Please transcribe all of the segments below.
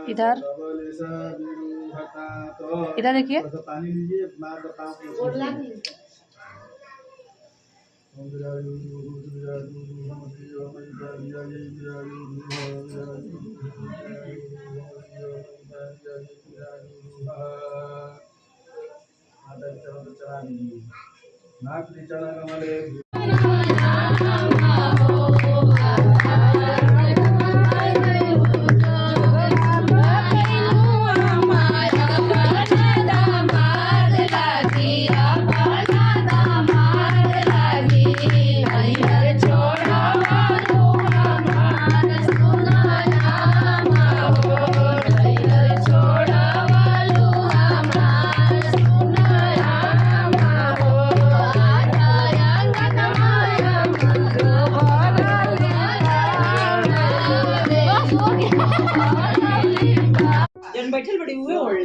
इधर इधर देखिए।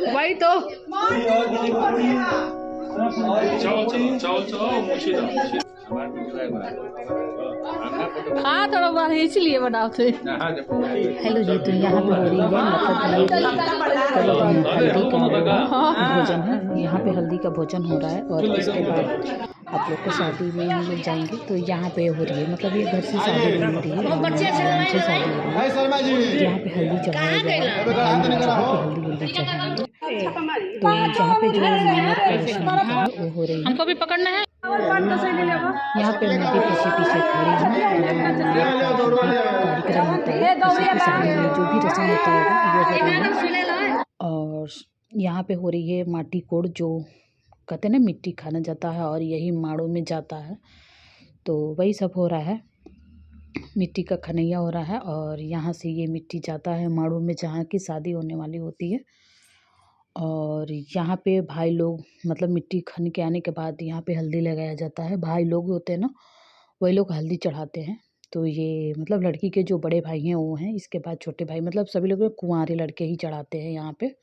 वही तो हाँ थोड़ा बार इसलिए बनाओ थे। हेलो जी, तो यहाँ पे हो रही है मतलब हल्दी का भोजन है। यहाँ पे हल्दी का भोजन हो रहा है और इसके बाद आप लोग को शादी में हम लोग जाएंगे। तो यहाँ पे हो रही है मतलब ये घर से शादी नहीं हो रही है, यहाँ से शादी हो रही है। यहाँ पे हल्दी चढ़ाया जा रहा है, हल्दी वल्दी चढ़ाएंगे। तो यहाँ पे जो नमक का रस्म है वो हो रही है। हमको भी पकड़ना है। यहाँ पे मैं भी पीछे पीछे खड़ी हूँ। कार्यक्रम होता है शादी में जो भी रस्म होता है। और यहाँ पे हो रही है माटी कोड़, जो कहते हैं ना मिट्टी खाना जाता है और यही माड़ों में जाता है। तो वही सब हो रहा है, मिट्टी का खनैया हो रहा है और यहाँ से ये मिट्टी जाता है माड़ों में जहाँ की शादी होने वाली होती है। और यहाँ पे भाई लोग मतलब मिट्टी खन के आने के बाद यहाँ पे हल्दी लगाया जाता है। भाई लोग होते हैं ना, वही लोग हल्दी चढ़ाते हैं। तो ये मतलब लड़की के जो बड़े भाई हैं वो हैं, इसके बाद छोटे भाई मतलब सभी लोग कुंवारे लड़के ही चढ़ाते हैं यहाँ पे।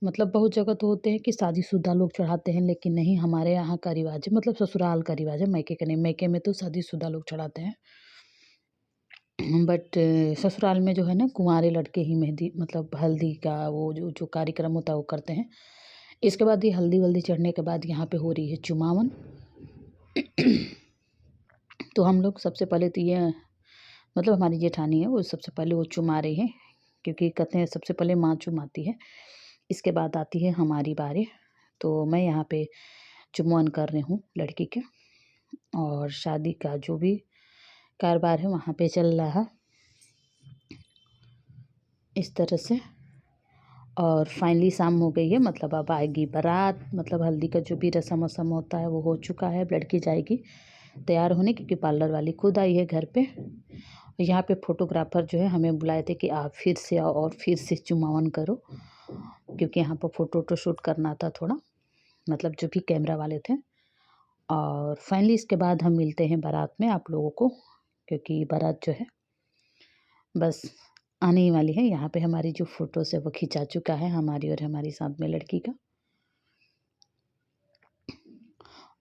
मतलब बहुत जगह तो होते हैं कि शादीशुदा लोग चढ़ाते हैं, लेकिन नहीं, हमारे यहाँ का रिवाज है, मतलब ससुराल का रिवाज है, मायके का नहीं। मायके में तो शादीशुदा लोग चढ़ाते हैं, बट ससुराल में जो है ना कुंवारे लड़के ही मेहंदी मतलब हल्दी का वो जो कार्यक्रम होता है वो करते हैं। इसके बाद ये हल्दी वल्दी चढ़ने के बाद यहाँ पे हो रही है चुमावन। तो हम लोग सबसे पहले तो ये मतलब हमारी जेठानी है वो सबसे पहले वो चुमा रही है, क्योंकि कहते हैं सबसे पहले माँ चुमाती है, इसके बाद आती है हमारी बारी। तो मैं यहाँ पे चुमावन कर रही हूँ लड़की के, और शादी का जो भी कारोबार है वहाँ पे चल रहा है इस तरह से। और फाइनली शाम हो गई है, मतलब अब आएगी बारात। मतलब हल्दी का जो भी रस्म वस्म होता है वो हो चुका है, लड़की जाएगी तैयार होने, क्योंकि पार्लर वाली खुद आई है घर पे। यहाँ पे फोटोग्राफर जो है हमें बुलाए थे कि आप फिर से आओ और फिर से चुमावन करो, क्योंकि यहाँ पर फ़ोटो शूट करना था थोड़ा, मतलब जो भी कैमरा वाले थे। और फाइनली इसके बाद हम मिलते हैं बारात में आप लोगों को, क्योंकि बारात जो है बस आने ही वाली है। यहाँ पे हमारी जो फ़ोटोज़ है वो खिंचा चुका है, हमारी और हमारी साथ में लड़की का।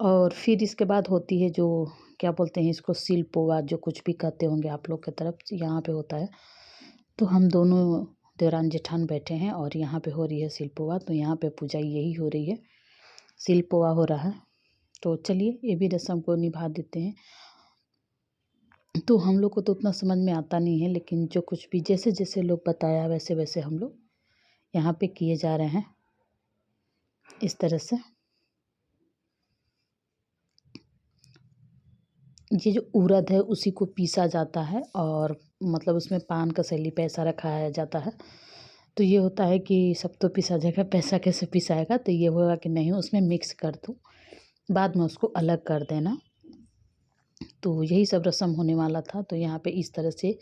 और फिर इसके बाद होती है जो क्या बोलते हैं इसको, सिलपोवा, जो कुछ भी कहते होंगे आप लोग की तरफ, यहाँ पे होता है। तो हम दोनों देवरान जेठान बैठे हैं और यहाँ पे हो रही है सिलपोवा। तो यहाँ पे पूजा यही हो रही है, सिलपोवा हो रहा है। तो चलिए ये भी रस्म को निभा देते हैं। तो हम लोग को तो उतना समझ में आता नहीं है, लेकिन जो कुछ भी जैसे जैसे लोग बताया वैसे वैसे हम लोग यहाँ पे किए जा रहे हैं इस तरह से। ये जो उड़द है उसी को पीसा जाता है और मतलब उसमें पान कसेली पैसा रखाया जाता है। तो ये होता है कि सब तो पिसा जाएगा, पैसा कैसे पिसाएगा। तो ये होगा कि नहीं, उसमें मिक्स कर दो, बाद में उसको अलग कर देना। तो यही सब रस्म होने वाला था। तो यहाँ पे इस तरह से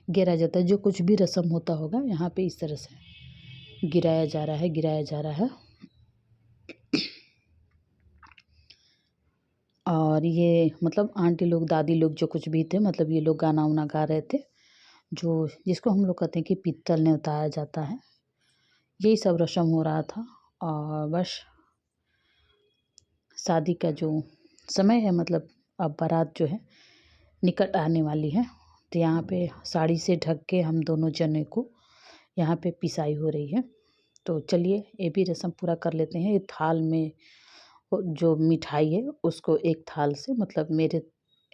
गिराया जाता है, जो कुछ भी रस्म होता होगा यहाँ पे इस तरह से गिराया जा रहा है, गिराया जा रहा है। और ये मतलब आंटी लोग दादी लोग जो कुछ भी थे, मतलब ये लोग गाना वाना गा रहे थे, जो जिसको हम लोग कहते हैं कि पीतल ने उतारा जाता है। यही सब रस्म हो रहा था। और बस शादी का जो समय है मतलब अब बारात जो है निकट आने वाली है। तो यहाँ पे साड़ी से ढक के हम दोनों जने को यहाँ पे पिसाई हो रही है। तो चलिए ये भी रस्म पूरा कर लेते हैं। ये थाल में जो मिठाई है उसको एक थाल से मतलब मेरे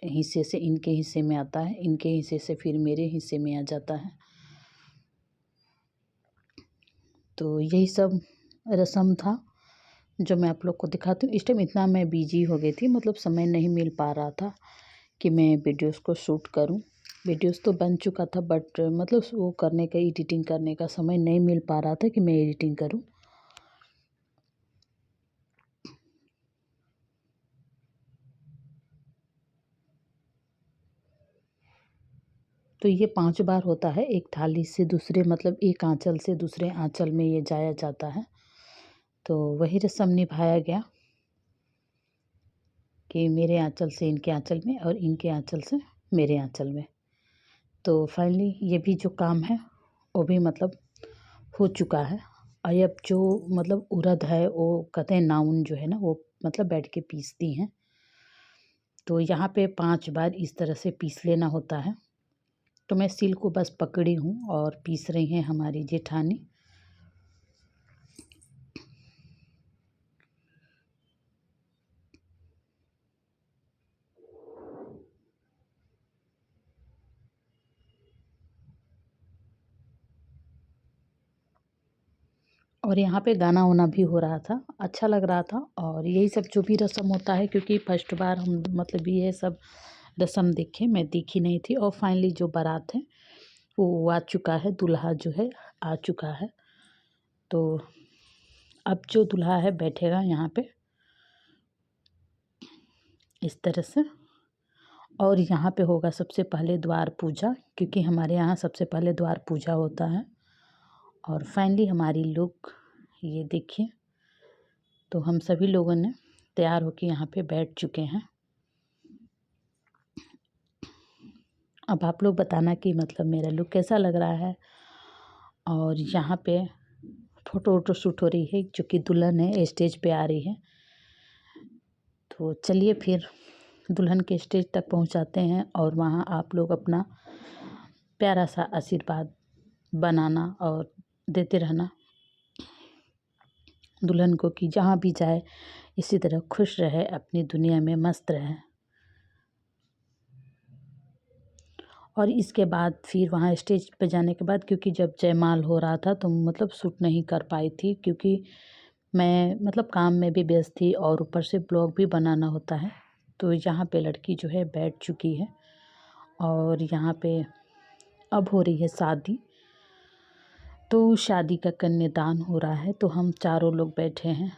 हिस्से से इनके हिस्से में आता है, इनके हिस्से से फिर मेरे हिस्से में आ जाता है। तो यही सब रस्म था जो मैं आप लोग को दिखाती हूँ। इस टाइम इतना मैं बिजी हो गई थी, मतलब समय नहीं मिल पा रहा था कि मैं वीडियोस को शूट करूँ। वीडियोस तो बन चुका था बट मतलब वो करने का, एडिटिंग करने का समय नहीं मिल पा रहा था कि मैं एडिटिंग करूँ। तो ये 5 बार होता है, एक थाली से दूसरे मतलब एक आंचल से दूसरे आंचल में ये जाया जाता है। तो वही रस्म निभाया गया कि मेरे आंचल से इनके आंचल में और इनके आंचल से मेरे आंचल में। तो फाइनली ये भी जो काम है वो भी मतलब हो चुका है। और अब जो मतलब उड़द है वो कहते हैं नाउन जो है ना वो मतलब बैठ के पीसती हैं। तो यहाँ पे 5 बार इस तरह से पीस लेना होता है। तो मैं सील को बस पकड़ी हूँ और पीस रही हैं हमारी जेठानी। और यहाँ पे गाना वाना भी हो रहा था, अच्छा लग रहा था। और यही सब जो भी रस्म होता है, क्योंकि फर्स्ट बार हम मतलब ये सब रस्म देखे, मैं देखी नहीं थी। और फाइनली जो बारात है वो आ चुका है, दूल्हा जो है आ चुका है। तो अब जो दूल्हा है बैठेगा यहाँ पे इस तरह से। और यहाँ पे होगा सबसे पहले द्वार पूजा, क्योंकि हमारे यहाँ सबसे पहले द्वार पूजा होता है। और फाइनली हमारी लुक ये देखिए। तो हम सभी लोगों ने तैयार होकर यहाँ पे बैठ चुके हैं। अब आप लोग बताना कि मतलब मेरा लुक कैसा लग रहा है। और यहाँ पे फ़ोटो वोटो शूट हो रही है, जो कि दुल्हन है स्टेज पे आ रही है। तो चलिए फिर दुल्हन के स्टेज तक पहुँचाते हैं और वहाँ आप लोग अपना प्यारा सा आशीर्वाद बनाना और देते रहना दुल्हन को कि जहाँ भी जाए इसी तरह खुश रहे, अपनी दुनिया में मस्त रहे। और इसके बाद फिर वहाँ स्टेज पे जाने के बाद, क्योंकि जब जयमाल हो रहा था तो मतलब शूट नहीं कर पाई थी, क्योंकि मैं मतलब काम में भी व्यस्त थी और ऊपर से ब्लॉग भी बनाना होता है। तो यहाँ पे लड़की जो है बैठ चुकी है और यहाँ पे अब हो रही है शादी। तो शादी का कन्यादान हो रहा है। तो हम चारों लोग बैठे हैं।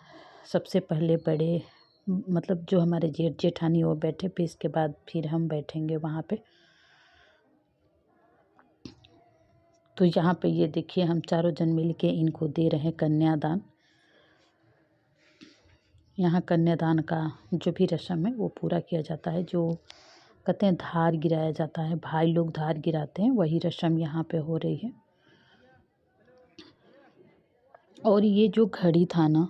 सबसे पहले बड़े मतलब जो हमारे जेठ जेठानी वो बैठे, फिर इसके बाद फिर हम बैठेंगे वहाँ पे। तो यहाँ पे ये देखिए हम चारों जन मिल के इनको दे रहे हैं कन्यादान। यहाँ कन्यादान का जो भी रस्म है वो पूरा किया जाता है। जो कहते हैं धार गिराया जाता है, भाई लोग धार गिराते हैं, वही रस्म यहाँ पे हो रही है। और ये जो घड़ी था ना,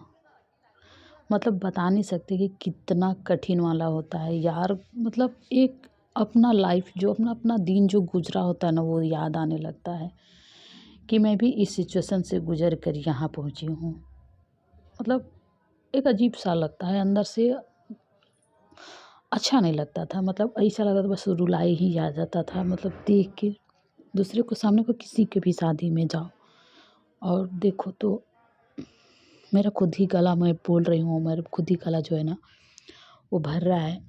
मतलब बता नहीं सकते कि कितना कठिन वाला होता है यार। मतलब एक अपना लाइफ जो अपना दिन जो गुजरा होता है ना, वो याद आने लगता है कि मैं भी इस सिचुएशन से गुजर कर यहाँ पहुँची हूँ। मतलब एक अजीब सा लगता है अंदर से, अच्छा नहीं लगता था। मतलब ऐसा लगता था बस रुलाई ही आ जाता था, मतलब देख के दूसरे को, सामने को किसी के भी शादी में जाओ और देखो तो मेरा खुद ही गला, मैं बोल रही हूँ, मेरा खुद ही गला जो है ना वो भर रहा है।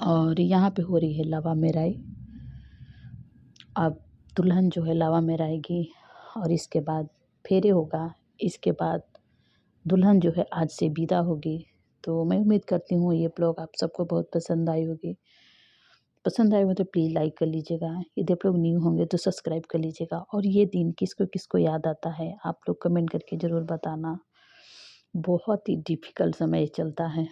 और यहाँ पे हो रही है लावा मेराई। अब दुल्हन जो है लावा मेराएगी और इसके बाद फेरे होगा। इसके बाद दुल्हन जो है आज से विदा होगी। तो मैं उम्मीद करती हूँ ये ब्लॉग आप सबको बहुत पसंद आई होगी। पसंद आए हो तो प्लीज़ लाइक कर लीजिएगा। यदि आप लोग न्यू होंगे तो सब्सक्राइब कर लीजिएगा। और ये दिन किसको किसको याद आता है आप लोग कमेंट करके ज़रूर बताना। बहुत ही डिफ़िकल्ट समय चलता है,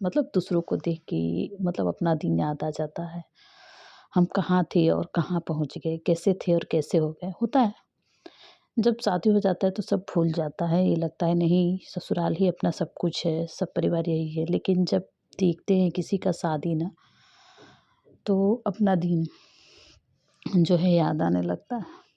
मतलब दूसरों को देख के मतलब अपना दिन याद आ जाता है। हम कहाँ थे और कहाँ पहुँच गए, कैसे थे और कैसे हो गए। होता है जब शादी हो जाता है तो सब भूल जाता है, ये लगता है नहीं ससुराल ही अपना सब कुछ है, सब परिवार यही है। लेकिन जब देखते हैं किसी का शादी ना, तो अपना दिन जो है याद आने लगता है।